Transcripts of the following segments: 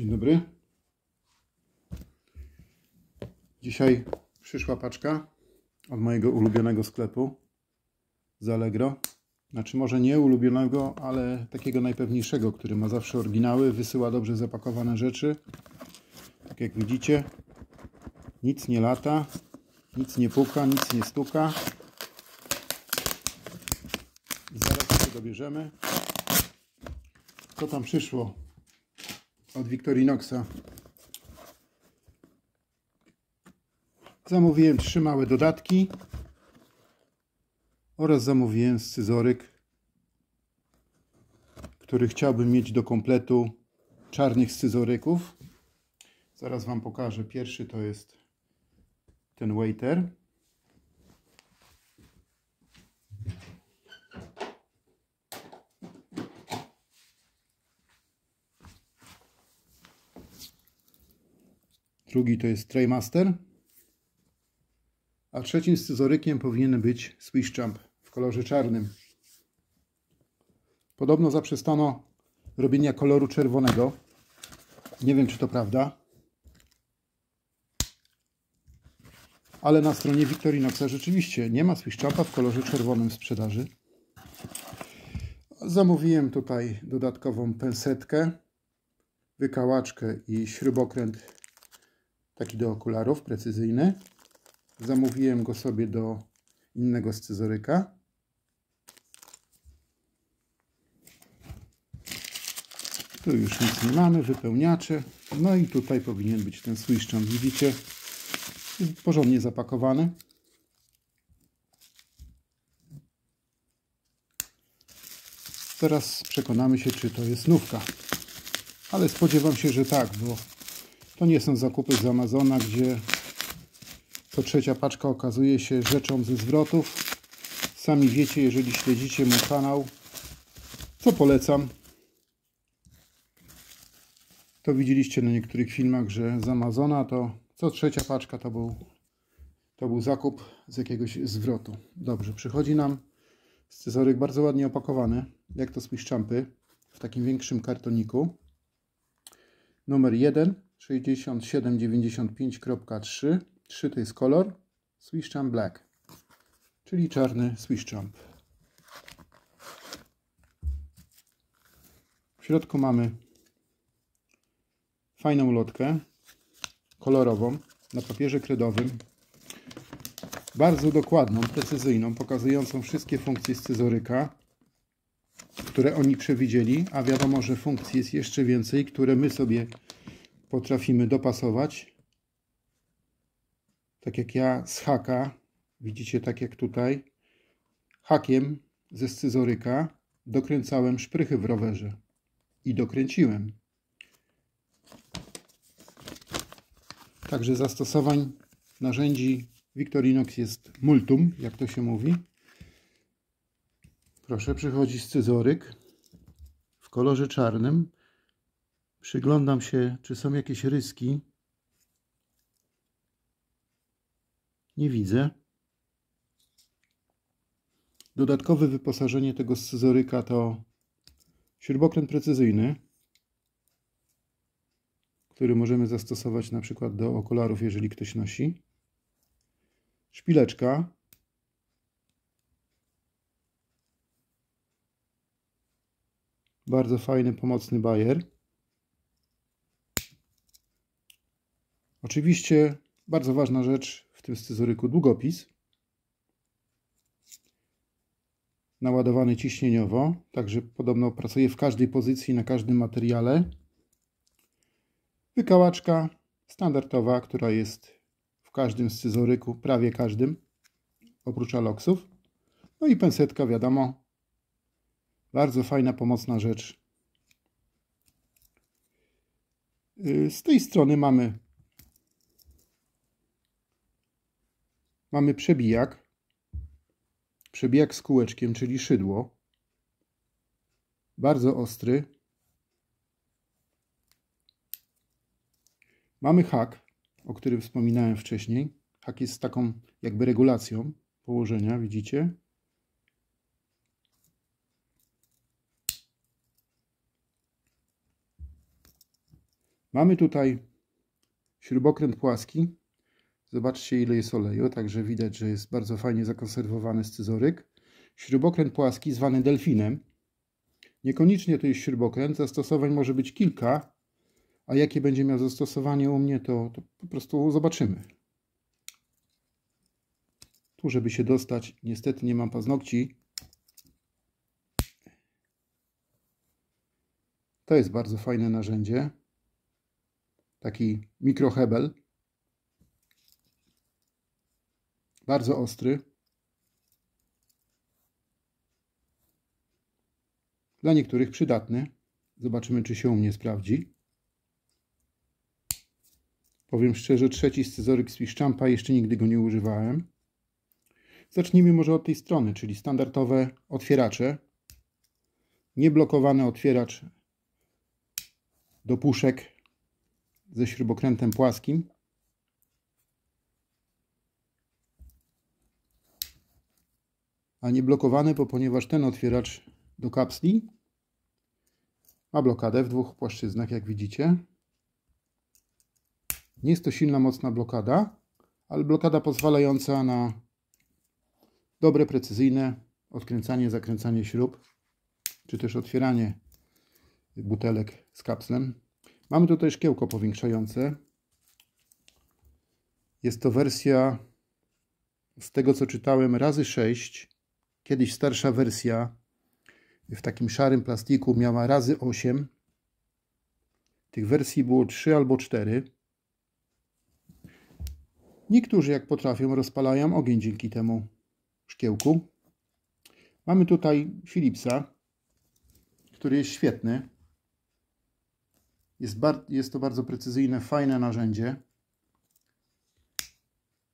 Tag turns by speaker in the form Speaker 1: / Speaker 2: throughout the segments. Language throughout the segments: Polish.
Speaker 1: Dzień dobry. Dzisiaj przyszła paczka od mojego ulubionego sklepu z Allegro. Znaczy może nie ulubionego, ale takiego najpewniejszego, który ma zawsze oryginały, wysyła dobrze zapakowane rzeczy. Tak jak widzicie, nic nie lata, nic nie puka, nic nie stuka. Zaraz się dobierzemy. Co tam przyszło od Victorinoxa? Zamówiłem 3 małe dodatki oraz zamówiłem scyzoryk, który chciałbym mieć do kompletu czarnych scyzoryków. Zaraz Wam pokażę. Pierwszy to jest ten waiter. Drugi to jest Traymaster. A trzecim scyzorykiem powinien być Swiss Champ w kolorze czarnym. Podobno zaprzestano robienia koloru czerwonego. Nie wiem, czy to prawda. Ale na stronie Victorinoxa rzeczywiście nie ma Swiss Champa w kolorze czerwonym w sprzedaży. Zamówiłem tutaj dodatkową pensetkę, wykałaczkę i śrubokręt taki do okularów, precyzyjny. Zamówiłem go sobie do innego scyzoryka. Tu już nic nie mamy, wypełniacze. No i tutaj powinien być ten Swiss Champ. Widzicie? Jest porządnie zapakowany. Teraz przekonamy się, czy to jest nówka. Ale spodziewam się, że tak, bo to nie są zakupy z Amazona, gdzie co trzecia paczka okazuje się rzeczą ze zwrotów. Sami wiecie, jeżeli śledzicie mój kanał, co polecam, to widzieliście na niektórych filmach, że z Amazona to co trzecia paczka to był zakup z jakiegoś zwrotu. Dobrze, przychodzi nam scyzoryk bardzo ładnie opakowany, jak to Swiss Champy, w takim większym kartoniku. Numer 1, 6795.3. 3 to jest kolor, Swiss Champ Black, czyli czarny Swiss Champ. W środku mamy fajną ulotkę kolorową na papierze kredowym, bardzo dokładną, precyzyjną, pokazującą wszystkie funkcje scyzoryka, które oni przewidzieli, a wiadomo, że funkcji jest jeszcze więcej, które my sobie potrafimy dopasować. Tak jak ja z haka, widzicie, tak jak tutaj, hakiem ze scyzoryka dokręcałem szprychy w rowerze i dokręciłem. Także zastosowań narzędzi Victorinox jest multum, jak to się mówi. Proszę, przychodzi scyzoryk w kolorze czarnym. Przyglądam się, czy są jakieś ryski. Nie widzę. Dodatkowe wyposażenie tego scyzoryka to śrubokręt precyzyjny, który możemy zastosować na przykład do okularów, jeżeli ktoś nosi. Szpileczka. Bardzo fajny, pomocny bajer. Oczywiście bardzo ważna rzecz w tym scyzoryku, długopis. Naładowany ciśnieniowo, także podobno pracuje w każdej pozycji, na każdym materiale. Wykałaczka standardowa, która jest w każdym scyzoryku, prawie każdym, oprócz Aloxów. No i pensetka, wiadomo, bardzo fajna, pomocna rzecz. Z tej strony mamy przebijak z kółeczkiem, czyli szydło, bardzo ostry. Mamy hak, o którym wspominałem wcześniej. Hak jest taką jakby regulacją położenia, widzicie? Mamy tutaj śrubokręt płaski. Zobaczcie, ile jest oleju, także widać, że jest bardzo fajnie zakonserwowany scyzoryk. Śrubokręt płaski zwany delfinem. Niekoniecznie to jest śrubokręt, zastosowań może być kilka, a jakie będzie miał zastosowanie u mnie, to po prostu zobaczymy. Tu, żeby się dostać, niestety nie mam paznokci. To jest bardzo fajne narzędzie. Taki mikrohebel. Bardzo ostry. Dla niektórych przydatny. Zobaczymy, czy się u mnie sprawdzi. Powiem szczerze, trzeci scyzoryk z Fischampa, jeszcze nigdy go nie używałem. Zacznijmy może od tej strony, czyli standardowe otwieracze. Nieblokowany otwieracz do puszek ze śrubokrętem płaskim. A nieblokowany, ponieważ ten otwieracz do kapsli ma blokadę w dwóch płaszczyznach, jak widzicie. Nie jest to silna, mocna blokada, ale blokada pozwalająca na dobre, precyzyjne odkręcanie, zakręcanie śrub, czy też otwieranie butelek z kapslem. Mamy tutaj szkiełko powiększające. Jest to wersja, z tego co czytałem, razy 6. Kiedyś starsza wersja w takim szarym plastiku miała razy 8. Tych wersji było 3 albo 4. Niektórzy, jak potrafią, rozpalają ogień dzięki temu szkiełku. Mamy tutaj Philipsa, który jest świetny. Jest to bardzo precyzyjne, fajne narzędzie.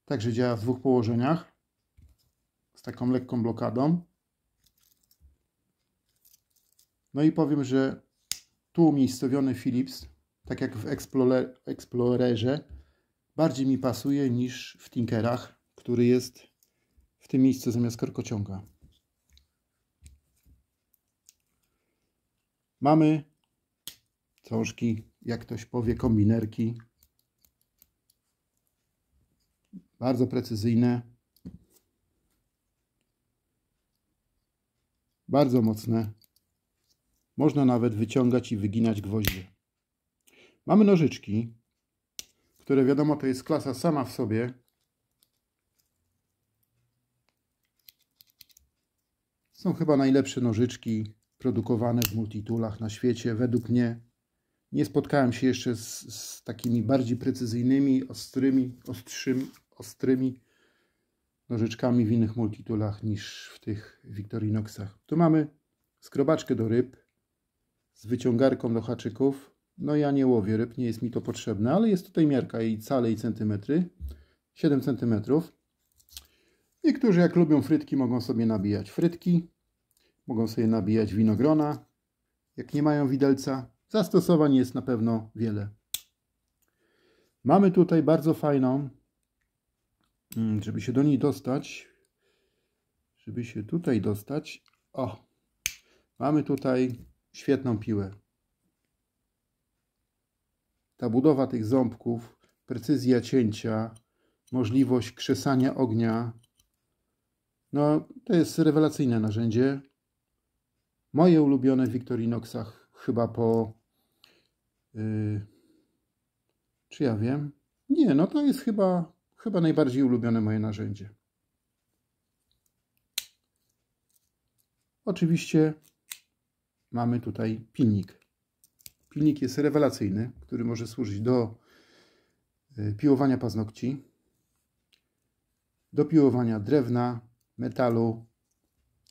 Speaker 1: Także działa w dwóch położeniach. Z taką lekką blokadą. No i powiem, że tu umiejscowiony Philips, tak jak w Explorerze, bardziej mi pasuje niż w Tinkerach, który jest w tym miejscu zamiast korkociąga. Mamy cążki, jak ktoś powie, kombinerki. Bardzo precyzyjne. Bardzo mocne. Można nawet wyciągać i wyginać gwoździe. Mamy nożyczki, które wiadomo, to jest klasa sama w sobie. Są chyba najlepsze nożyczki produkowane w multitoolach na świecie. Według mnie nie spotkałem się jeszcze z takimi bardziej precyzyjnymi, ostrymi nożyczkami w innych multitoolach niż w tych Victorinoxach. Tu mamy skrobaczkę do ryb z wyciągarką do haczyków. No ja nie łowię ryb, nie jest mi to potrzebne, ale jest tutaj miarka i cale i centymetry. 7 cm. Niektórzy, jak lubią frytki, mogą sobie nabijać frytki. Mogą sobie nabijać winogrona. Jak nie mają widelca, zastosowań jest na pewno wiele. Mamy tutaj bardzo fajną, żeby się do niej dostać, żeby się tutaj dostać. O, mamy tutaj świetną piłę. Ta budowa tych ząbków, precyzja cięcia, możliwość krzesania ognia, no to jest rewelacyjne narzędzie. Moje ulubione w Victorinoxach chyba po... czy ja wiem? Nie, no to jest chyba najbardziej ulubione moje narzędzie. Oczywiście mamy tutaj pilnik. Pilnik jest rewelacyjny, który może służyć do piłowania paznokci, do piłowania drewna, metalu,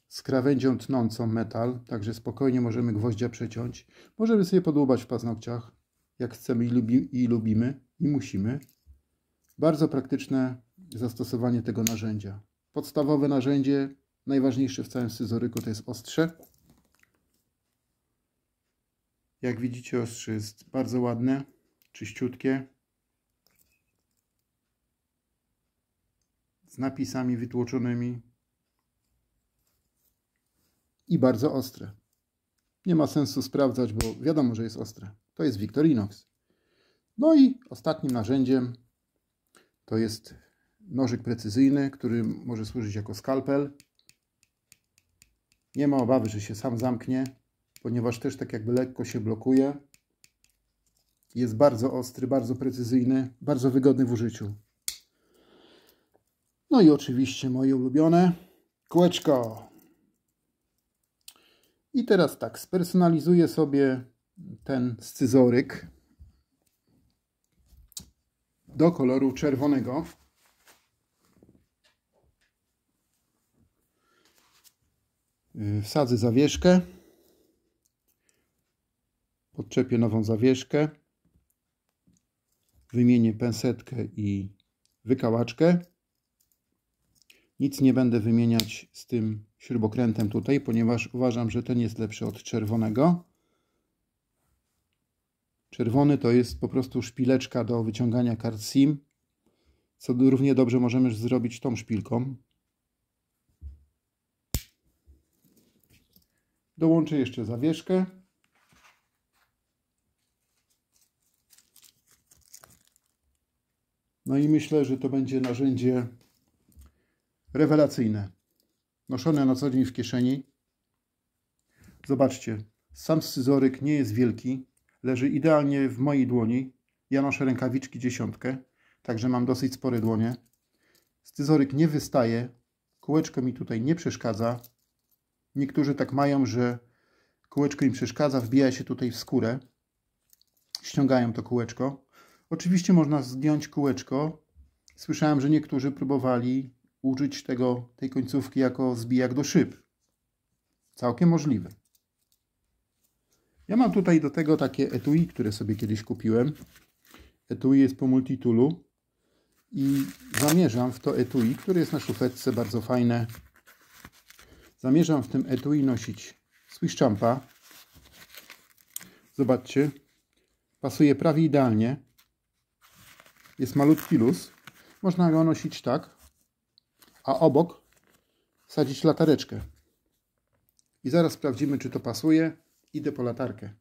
Speaker 1: z krawędzią tnącą metal, także spokojnie możemy gwoździa przeciąć. Możemy sobie podłubać w paznokciach, jak chcemy i lubimy i musimy. Bardzo praktyczne zastosowanie tego narzędzia. Podstawowe narzędzie, najważniejsze w całym scyzoryku, to jest ostrze. Jak widzicie, ostrze jest bardzo ładne, czyściutkie, z napisami wytłoczonymi i bardzo ostre. Nie ma sensu sprawdzać, bo wiadomo, że jest ostre. To jest Victorinox. No i ostatnim narzędziem to jest nożyk precyzyjny, który może służyć jako skalpel. Nie ma obawy, że się sam zamknie, ponieważ też tak jakby lekko się blokuje. Jest bardzo ostry, bardzo precyzyjny, bardzo wygodny w użyciu. No i oczywiście moje ulubione kółeczko. I teraz tak, spersonalizuję sobie ten scyzoryk do koloru czerwonego. Wsadzę zawieszkę, podczepię nową zawieszkę, wymienię pensetkę i wykałaczkę. Nic nie będę wymieniać z tym śrubokrętem tutaj, ponieważ uważam, że ten jest lepszy od czerwonego. Czerwony to jest po prostu szpileczka do wyciągania kart SIM, co równie dobrze możemy zrobić tą szpilką. Dołączę jeszcze zawieszkę. No i myślę, że to będzie narzędzie rewelacyjne. Noszone na co dzień w kieszeni. Zobaczcie, sam scyzoryk nie jest wielki. Leży idealnie w mojej dłoni. Ja noszę rękawiczki 10, także mam dosyć spore dłonie. Scyzoryk nie wystaje. Kółeczko mi tutaj nie przeszkadza. Niektórzy tak mają, że kółeczko im przeszkadza, wbija się tutaj w skórę. Ściągają to kółeczko. Oczywiście można zdjąć kółeczko. Słyszałem, że niektórzy próbowali użyć tej końcówki jako zbijak do szyb. Całkiem możliwe. Ja mam tutaj do tego takie etui, które sobie kiedyś kupiłem. Etui jest po multitoolu i zamierzam w to etui, które jest na szufladce bardzo fajne. Zamierzam w tym etui nosić Swiss Champa. Zobaczcie, pasuje prawie idealnie. Jest malutki luz. Można go nosić tak, a obok wsadzić latareczkę. I zaraz sprawdzimy, czy to pasuje. Idę po latarkę.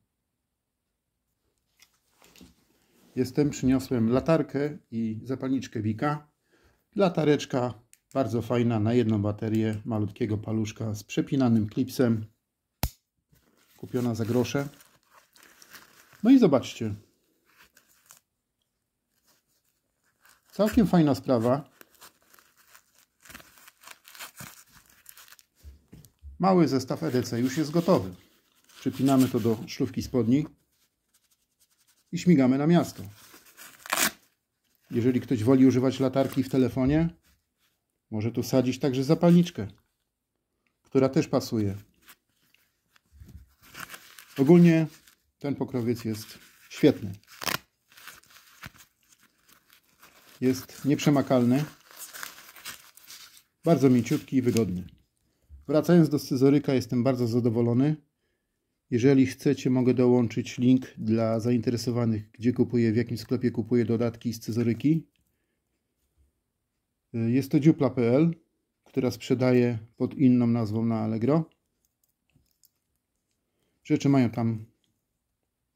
Speaker 1: Przyniosłem latarkę i zapalniczkę Wika. Latareczka bardzo fajna na jedną baterię, malutkiego paluszka z przepinanym klipsem. Kupiona za grosze. No i zobaczcie. Całkiem fajna sprawa. Mały zestaw EDC już jest gotowy. Przypinamy to do szlufki spodni i śmigamy na miasto. Jeżeli ktoś woli używać latarki w telefonie, może tu wsadzić także zapalniczkę, która też pasuje. Ogólnie ten pokrowiec jest świetny. Jest nieprzemakalny, bardzo mięciutki i wygodny. Wracając do scyzoryka, jestem bardzo zadowolony. Jeżeli chcecie, mogę dołączyć link dla zainteresowanych, gdzie kupuję, w jakim sklepie kupuję dodatki i scyzoryki. Jest to dziupla.pl, która sprzedaje pod inną nazwą na Allegro. Rzeczy mają tam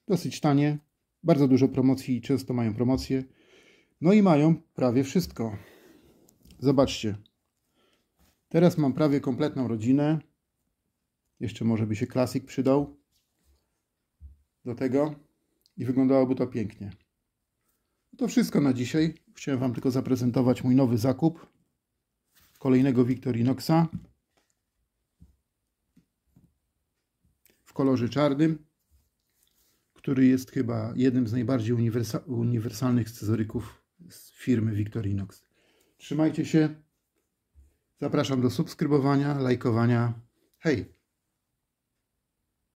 Speaker 1: dosyć tanie, bardzo dużo promocji i często mają promocje. No i mają prawie wszystko. Zobaczcie. Teraz mam prawie kompletną rodzinę. Jeszcze może by się klasik przydał do tego i wyglądałoby to pięknie. To wszystko na dzisiaj. Chciałem Wam tylko zaprezentować mój nowy zakup kolejnego Victorinoxa w kolorze czarnym, który jest chyba jednym z najbardziej uniwersalnych scyzoryków z firmy Victorinox. Trzymajcie się. Zapraszam do subskrybowania, lajkowania. Hej!